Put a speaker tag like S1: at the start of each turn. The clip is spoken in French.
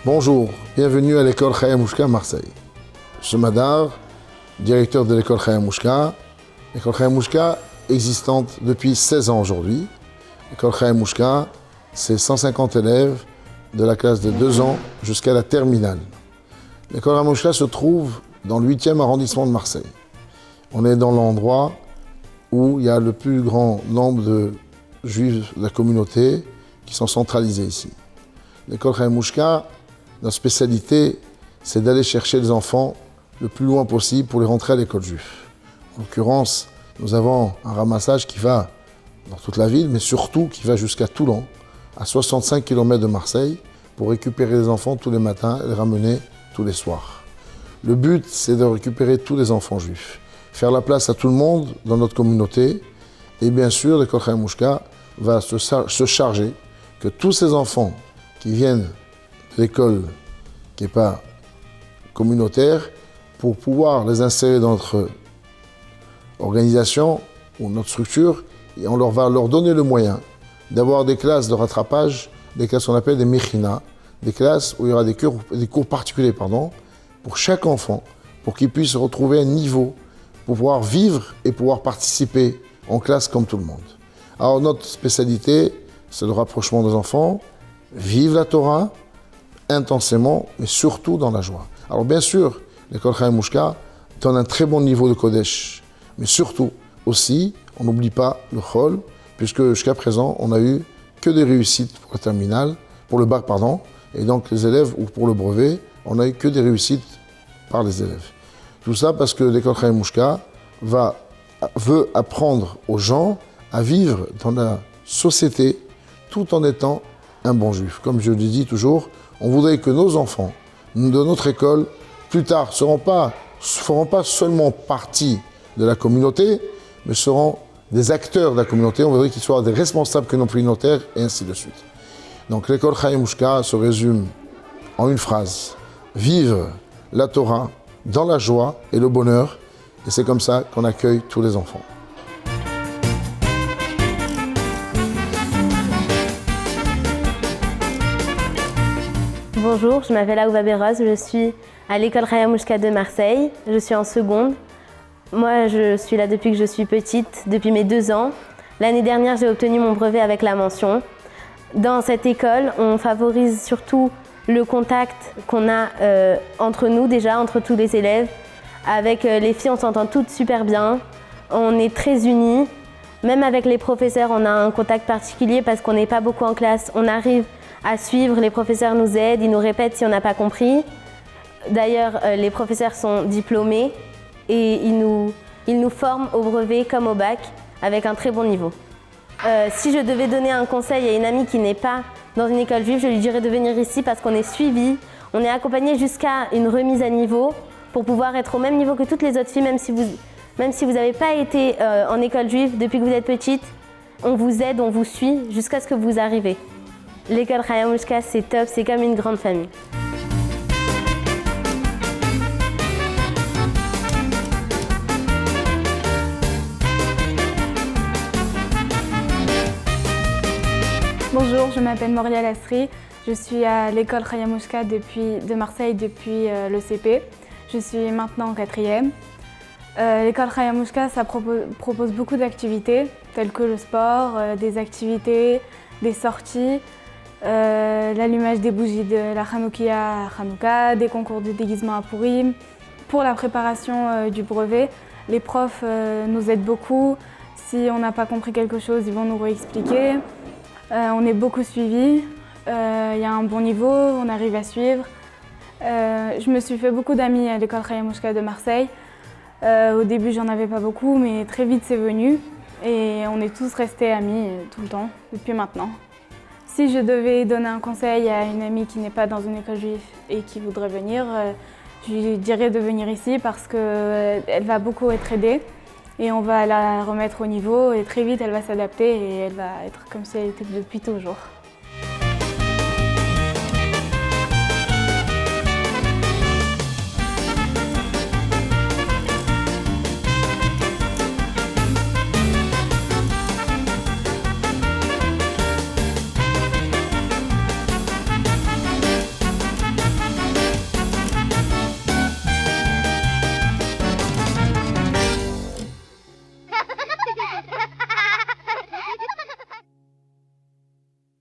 S1: Bonjour, bienvenue à l'école Chaya Mouchka Marseille. Je suis Madar, directeur de l'école Chaya Mouchka. L'école Chaya Mouchka existante depuis 16 ans aujourd'hui. L'école Chaya Mouchka, c'est 150 élèves de la classe de 2 ans jusqu'à la terminale. L'école Chaya Mouchka se trouve dans le 8e arrondissement de Marseille. On est dans l'endroit où il y a le plus grand nombre de juifs de la communauté qui sont centralisés ici. L'école Chaya Mouchka, notre spécialité, c'est d'aller chercher les enfants le plus loin possible pour les rentrer à l'école juive. En l'occurrence, nous avons un ramassage qui va dans toute la ville, mais surtout qui va jusqu'à Toulon, à 65 km de Marseille, pour récupérer les enfants tous les matins et les ramener tous les soirs. Le but, c'est de récupérer tous les enfants juifs, faire la place à tout le monde dans notre communauté, et bien sûr, l'école Chaya Mouchka va se charger que tous ces enfants qui viennent de l'école qui n'est pas communautaire, pour pouvoir les insérer dans notre organisation ou notre structure, et on va leur donner le moyen d'avoir des classes de rattrapage, des classes qu'on appelle des mechina, des classes où il y aura des cours particuliers pour chaque enfant, pour qu'il puisse retrouver un niveau, pour pouvoir vivre et pouvoir participer en classe comme tout le monde. Alors notre spécialité, c'est le rapprochement des enfants, vivre la Torah intensément, mais surtout dans la joie. Alors bien sûr, l'école Chaya Mouchka donne un très bon niveau de Kodesh, mais surtout aussi, on n'oublie pas le Chol, puisque jusqu'à présent, on n'a eu que des réussites pour la terminale, pour le bac, et donc les élèves, ou pour le brevet, on n'a eu que des réussites par les élèves. Tout ça parce que l'école Chaya Mouchka veut apprendre aux gens à vivre dans la société tout en étant un bon juif. Comme je le dis toujours, on voudrait que nos enfants de notre école, plus tard, ne feront pas seulement partie de la communauté, mais seront des acteurs de la communauté. On voudrait qu'ils soient des responsables communautaires et ainsi de suite. Donc l'école Chaya Mouchka se résume en une phrase: vivre la Torah dans la joie et le bonheur. Et c'est comme ça qu'on accueille tous les enfants.
S2: Bonjour, je m'appelle Aouba Beroz, je suis à l'école Chaya Mouchka de Marseille, je suis en seconde. Moi, je suis là depuis que je suis petite, depuis mes 2 ans. L'année dernière, j'ai obtenu mon brevet avec la mention. Dans cette école, on favorise surtout le contact qu'on a entre nous déjà, entre tous les élèves. Avec les filles, on s'entend toutes super bien, on est très unis. Même avec les professeurs, on a un contact particulier parce qu'on n'est pas beaucoup en classe. On arrive à suivre, les professeurs nous aident, ils nous répètent si on n'a pas compris. D'ailleurs, les professeurs sont diplômés et ils nous forment au brevet comme au bac avec un très bon niveau. Si je devais donner un conseil à une amie qui n'est pas dans une école juive, je lui dirais de venir ici parce qu'on est suivi, on est accompagné jusqu'à une remise à niveau pour pouvoir être au même niveau que toutes les autres filles, même si vous n'avez pas été en école juive depuis que vous êtes petite, on vous aide, on vous suit jusqu'à ce que vous arrivez. L'école Chaya Mouchka, c'est top, c'est comme une grande famille.
S3: Bonjour, je m'appelle Moria Lasri, je suis à l'école Chaya Mouchka de Marseille depuis le CP. Je suis maintenant en 4e. L'école Chaya Mouchka, ça propose beaucoup d'activités, telles que le sport, des activités, des sorties, l'allumage des bougies de la Hanoukia à Hanouka, des concours de déguisement à Pourim. Pour la préparation du brevet, les profs nous aident beaucoup. Si on n'a pas compris quelque chose, ils vont nous réexpliquer. On est beaucoup suivis, il y a un bon niveau, on arrive à suivre. Je me suis fait beaucoup d'amis à l'école Chaya Mouchka de Marseille. Au début, j'en avais pas beaucoup, mais très vite c'est venu. Et on est tous restés amis tout le temps, depuis maintenant. Si je devais donner un conseil à une amie qui n'est pas dans une école juive et qui voudrait venir, je lui dirais de venir ici parce qu'elle va beaucoup être aidée et on va la remettre au niveau et très vite elle va s'adapter et elle va être comme si elle était depuis toujours.